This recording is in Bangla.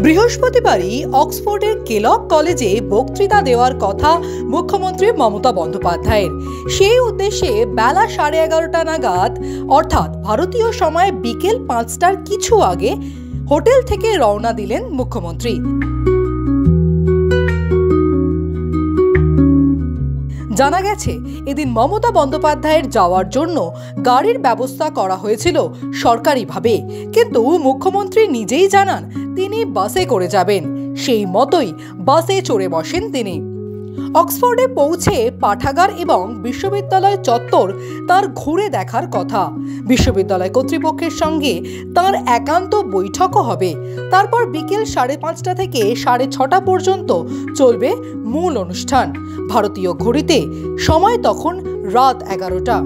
বৃহস্পতিবারই অক্সফোর্ডের কেলগ কলেজে বক্তৃতা দেওয়ার কথা মুখ্যমন্ত্রী মমতা বন্দ্যোপাধ্যায়ের। সেই উদ্দেশ্যে বেলা 11:30 নাগাদ অর্থাৎ ভারতীয় সময় বিকেল 5টার কিছু আগে হোটেল থেকে রওনা দিলেন মুখ্যমন্ত্রী। জানা গেছে, এদিন মমতা বন্দ্যোপাধ্যায়ের যাওয়ার জন্য গাড়ির ব্যবস্থা করা হয়েছিল সরকারিভাবে, কিন্তু মুখ্যমন্ত্রী নিজেই জানান তিনি বাসে করে যাবেন। সেই মতোই বাসে চড়ে বসেন তিনি। অক্সফোর্ডে পৌঁছে পাঠাগার এবং বিশ্ববিদ্যালয় চত্বর তার ঘুরে দেখার কথা। বিশ্ববিদ্যালয় কর্তৃপক্ষের সঙ্গে তার একান্ত বৈঠকও হবে। তারপর বিকেল 5:30 থেকে 6:30 পর্যন্ত চলবে মূল অনুষ্ঠান। ভারতীয় ঘড়িতে সময় তখন রাত 11টা।